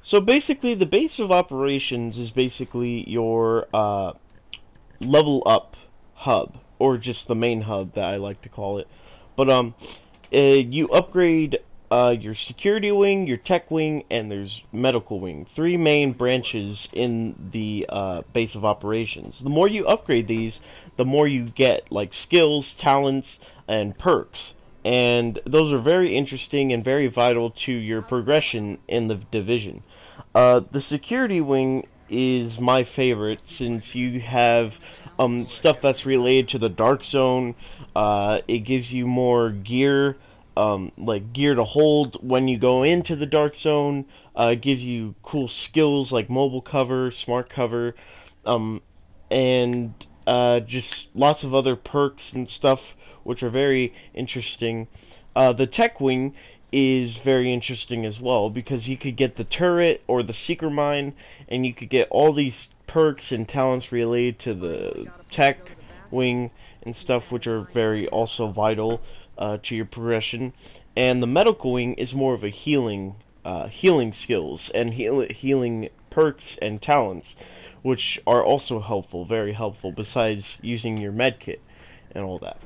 So basically, the base of operations is basically your level up hub, or just the main hub that I like to call it. But you upgrade your security wing, your tech wing, and there's medical wing. Three main branches in the base of operations. The more you upgrade these, the more you get, like skills, talents, and perks. And those are very interesting and very vital to your progression in the division. The security wing is my favorite since you have stuff that's related to the dark zone. It gives you more gear, like gear to hold when you go into the dark zone. It gives you cool skills like mobile cover, smart cover, um, and just lots of other perks and stuff which are very interesting. The tech wing is very interesting as well because you could get the turret or the seeker mine, and you could get all these perks and talents related to the tech wing and stuff, which are very also vital to your progression. And the medical wing is more of a healing skills and healing perks and talents, which are also helpful, very helpful. Besides using your med kit and all that.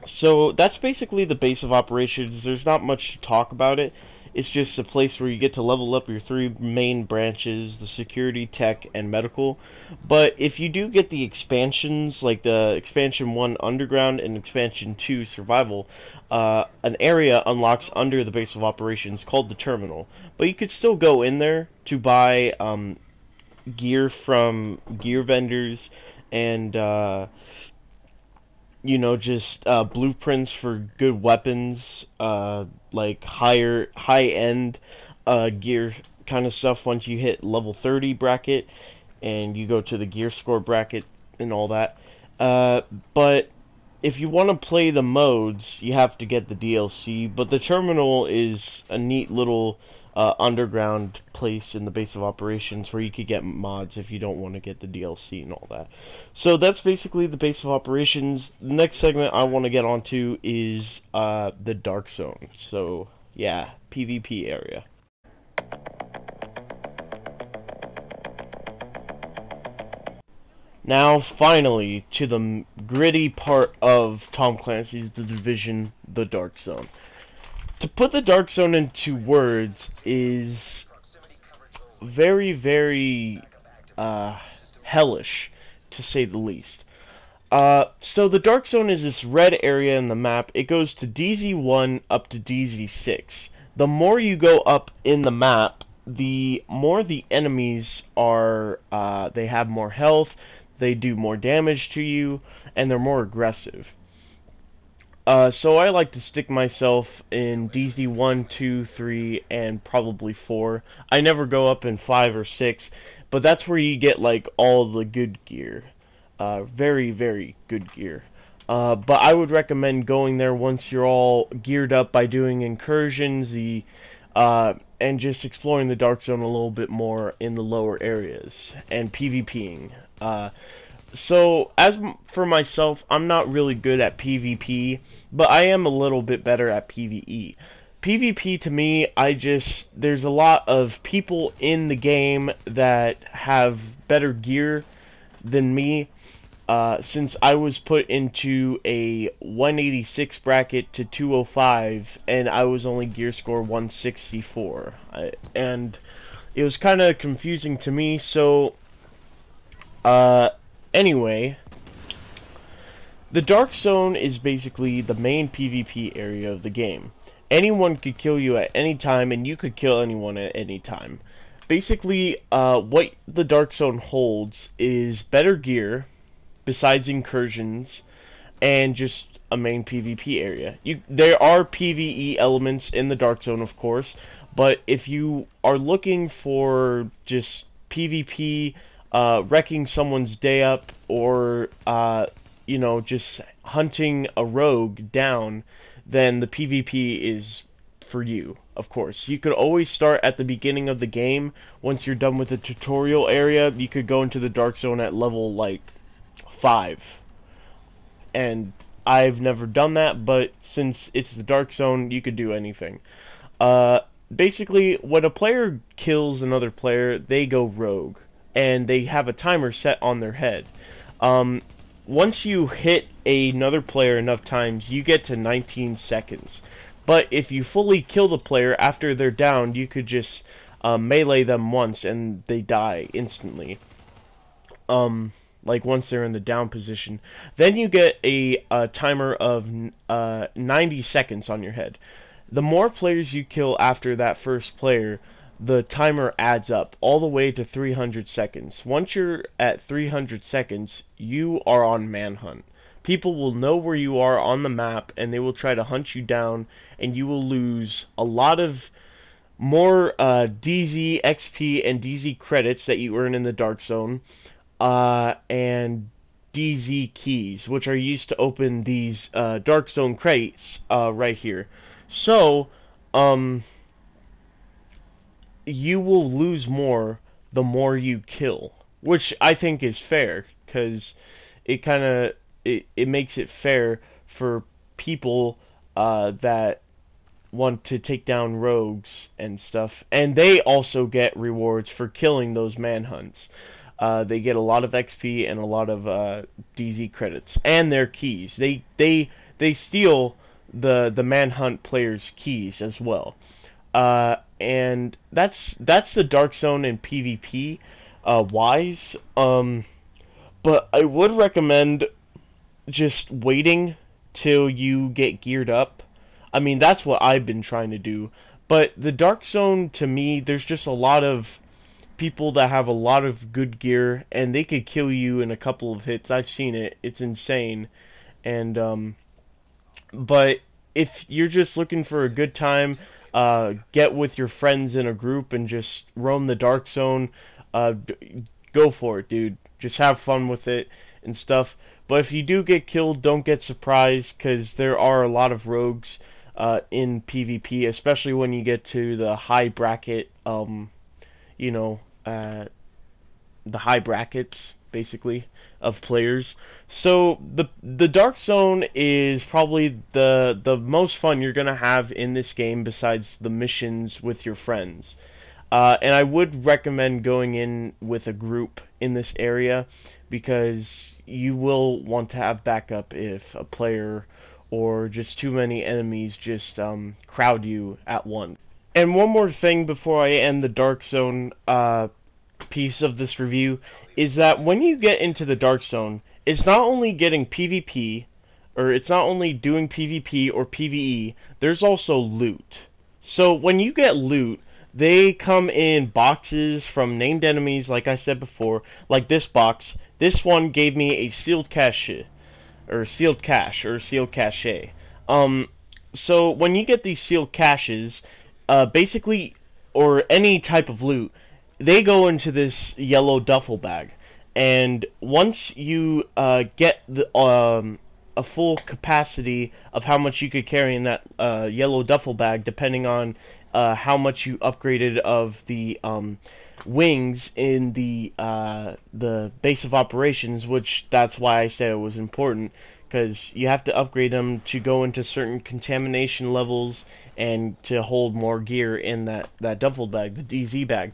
So that's basically the base of operations. There's not much to talk about it. It's just a place where you get to level up your three main branches, the security, tech, and medical. But if you do get the expansions, like the expansion 1 underground and expansion 2 survival, an area unlocks under the base of operations called the terminal. But you could still go in there to buy gear from gear vendors and just blueprints for good weapons, like high end gear kind of stuff once you hit level 30 bracket and you go to the gear score bracket and all that. But if you want to play the modes, you have to get the DLC. But the terminal is a neat little underground place in the base of operations where you could get mods if you don't want to get the DLC and all that. So that's basically the base of operations. The next segment I want to get onto is the dark zone. So yeah, PvP area. Now, finally, to the gritty part of Tom Clancy's The Division, the Dark Zone. To put the Dark Zone into words is very, very hellish, to say the least. So the Dark Zone is this red area in the map. It goes to DZ1 up to DZ6. The more you go up in the map, the more the enemies are, they have more health, they do more damage to you, and they're more aggressive. So I like to stick myself in DZ1, 2, 3, and probably 4. I never go up in 5 or 6, but that's where you get like all the good gear. Very, very good gear. But I would recommend going there once you're all geared up by doing incursions, and just exploring the Dark Zone a little bit more in the lower areas, and PvPing. So, as for myself, I'm not really good at PvP, but I am a little bit better at PvE. PvP to me, there's a lot of people in the game that have better gear than me, since I was put into a 186 bracket to 205, and I was only gear score 164. And it was kind of confusing to me, so, anyway, the Dark Zone is basically the main PvP area of the game. Anyone could kill you at any time, and you could kill anyone at any time. Basically, what the Dark Zone holds is better gear, besides incursions, and just a main PvP area. There are PvE elements in the Dark Zone, of course, but if you are looking for just PvP, wrecking someone's day up, or just hunting a rogue down, then the PvP is for you, of course. You could always start at the beginning of the game. Once you're done with the tutorial area, you could go into the Dark Zone at level, like, 5. And I've never done that, but since it's the Dark Zone, you could do anything. basically, when a player kills another player, they go rogue, and they have a timer set on their head. Um, Once you hit another player enough times, you get to 19 seconds. But if you fully kill the player after they're down, you could just melee them once and they die instantly. Like once they're in the down position. Then you get a timer of 90 seconds on your head. The more players you kill after that first player, the timer adds up all the way to 300 seconds. Once you're at 300 seconds, you are on manhunt. People will know where you are on the map, and they will try to hunt you down, and you will lose a lot of more DZ XP and DZ credits that you earn in the Dark Zone, and DZ keys, which are used to open these Dark Zone crates right here. So, you will lose more the more you kill, which I think is fair, because it makes it fair for people that want to take down rogues and stuff, and they also get rewards for killing those manhunts. They get a lot of XP and a lot of DZ credits and their keys. They steal the manhunt players' keys as well. And that's the Dark Zone in PvP wise. But I would recommend just waiting till you get geared up. I mean, that's what I've been trying to do. But the Dark Zone, to me, there's just a lot of people that have a lot of good gear, and they could kill you in a couple of hits. I've seen it. It's insane. And, but if you're just looking for a good time, get with your friends in a group and just roam the Dark Zone, go for it, dude. Just have fun with it and stuff. But if you do get killed, don't get surprised, because there are a lot of rogues in PvP, especially when you get to the high bracket, you know, the high brackets, basically, of players. So the Dark Zone is probably the most fun you're gonna have in this game, besides the missions with your friends. And I would recommend going in with a group in this area, because you will want to have backup if a player or just too many enemies just crowd you at once. And one more thing before I end the Dark Zone piece of this review is that when you get into the Dark Zone, it's not only getting PvP, or it's not only doing PvP or PvE, there's also loot. So when you get loot, they come in boxes from named enemies, like I said before, like this box. This one gave me a sealed cache, or sealed cache, or sealed cache. So when you get these sealed caches, basically, or any type of loot, they go into this yellow duffel bag. And once you get the, a full capacity of how much you could carry in that yellow duffel bag, depending on how much you upgraded of the wings in the base of operations, which that's why I said it was important, because you have to upgrade them to go into certain contamination levels and to hold more gear in that duffel bag, the DZ bag.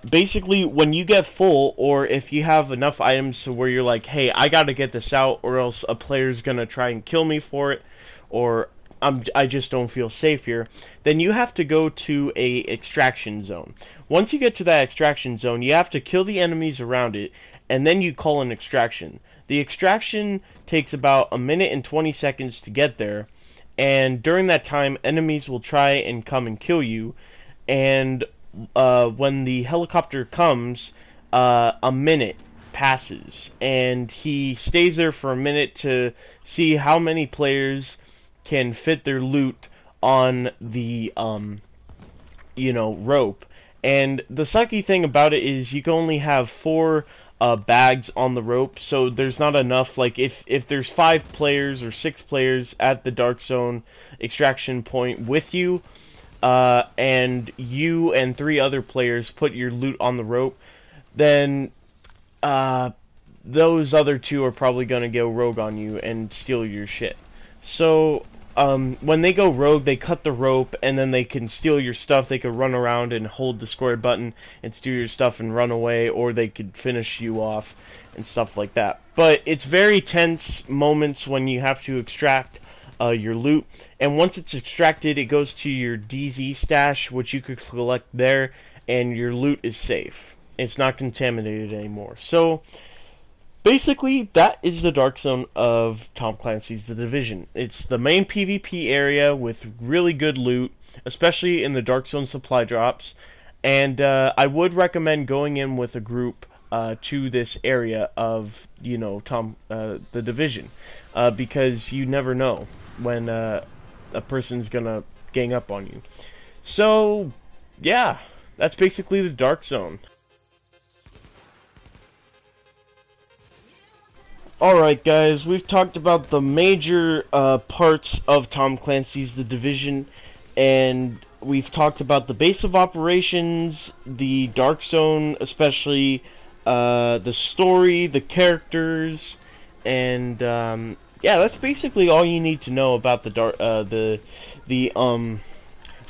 Basically, when you get full, or if you have enough items to where you're like, hey, I gotta get this out, or else a player's gonna try and kill me for it, or I just don't feel safe here, then you have to go to a extraction zone. Once you get to that extraction zone, you have to kill the enemies around it, and then you call an extraction. The extraction takes about a minute and 20 seconds to get there, and during that time, enemies will try and come and kill you, and when the helicopter comes, a minute passes, and he stays there for a minute to see how many players can fit their loot on the rope. And the sucky thing about it is you can only have 4 bags on the rope, so there's not enough. Like if there's 5 players or 6 players at the Dark Zone extraction point with you, and you and 3 other players put your loot on the rope, then those other 2 are probably going to go rogue on you and steal your shit. So when they go rogue, they cut the rope, and then they can steal your stuff. They could run around and hold the square button and steal your stuff and run away, or they could finish you off and stuff like that. But it's very tense moments when you have to extract your loot, and once it's extracted, it goes to your DZ stash, which you could collect there, and your loot is safe. It's not contaminated anymore. So basically, that is the Dark Zone of Tom Clancy's The Division. It's the main PvP area with really good loot, especially in the Dark Zone supply drops. And I would recommend going in with a group to this area of, you know, The Division, because you never know when a person's gonna gang up on you. So, yeah, that's basically the Dark Zone. Alright guys, we've talked about the major parts of Tom Clancy's The Division, and we've talked about the base of operations, the Dark Zone, especially the story, the characters, and yeah, that's basically all you need to know about the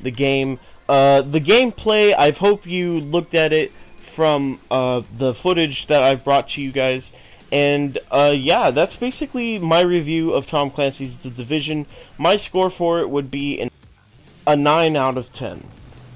game. The gameplay, I hope you looked at it from the footage that I've brought to you guys. And, yeah, that's basically my review of Tom Clancy's The Division. My score for it would be a 9 out of 10.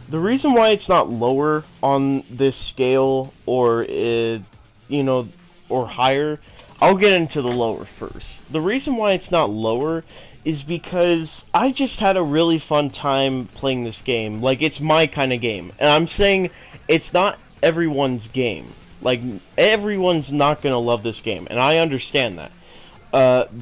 The reason why it's not lower on this scale, or, you know, or higher, I'll get into the lower first. The reason why it's not lower is because I just had a really fun time playing this game. Like, it's my kind of game. And I'm saying it's not everyone's game. Like, everyone's not going to love this game, and I understand that.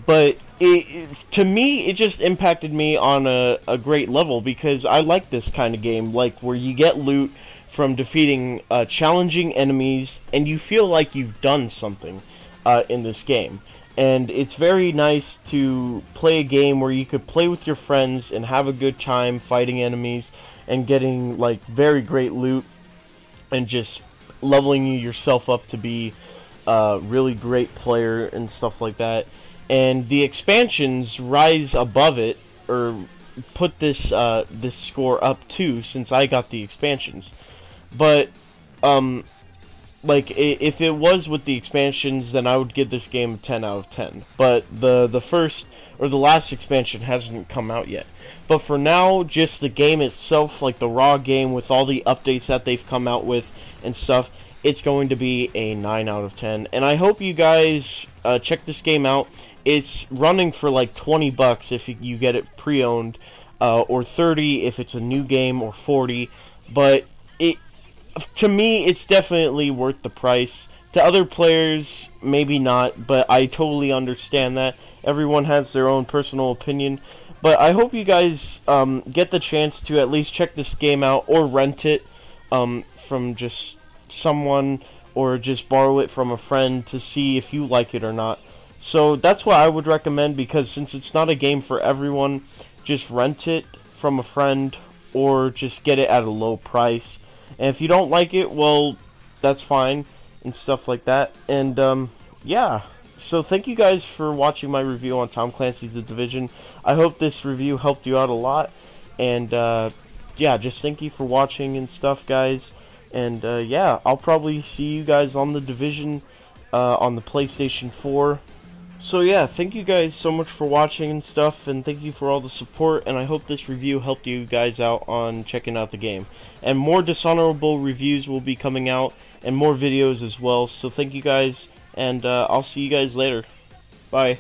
But to me, it just impacted me on a great level, because I like this kind of game, like, where you get loot from defeating challenging enemies, and you feel like you've done something in this game. And it's very nice to play a game where you could play with your friends and have a good time fighting enemies and getting, like, very great loot and just leveling yourself up to be a really great player and stuff like that. And the expansions rise above it, or put this this score up too, since I got the expansions. But like, if it was with the expansions, then I would give this game a 10 out of 10. But the first or the last expansion hasn't come out yet. But for now, just the game itself, like the raw game with all the updates that they've come out with and stuff, it's going to be a 9 out of 10. And I hope you guys check this game out. It's running for like 20 bucks if you get it pre-owned, or 30 if it's a new game, or 40. But to me, it's definitely worth the price. To other players, maybe not, but I totally understand that. Everyone has their own personal opinion. But I hope you guys get the chance to at least check this game out, or rent it from just someone, or just borrow it from a friend to see if you like it or not. So that's what I would recommend, because since it's not a game for everyone, just rent it from a friend, or just get it at a low price. And if you don't like it, well, that's fine, and stuff like that. And yeah, so thank you guys for watching my review on Tom Clancy's The Division. I hope this review helped you out a lot. And yeah, just thank you for watching and stuff, guys. And yeah, I'll probably see you guys on The Division on the PlayStation 4. So yeah, thank you guys so much for watching and stuff, and thank you for all the support, and I hope this review helped you guys out on checking out the game. And more Dishonorable reviews will be coming out, and more videos as well, so thank you guys, and I'll see you guys later. Bye.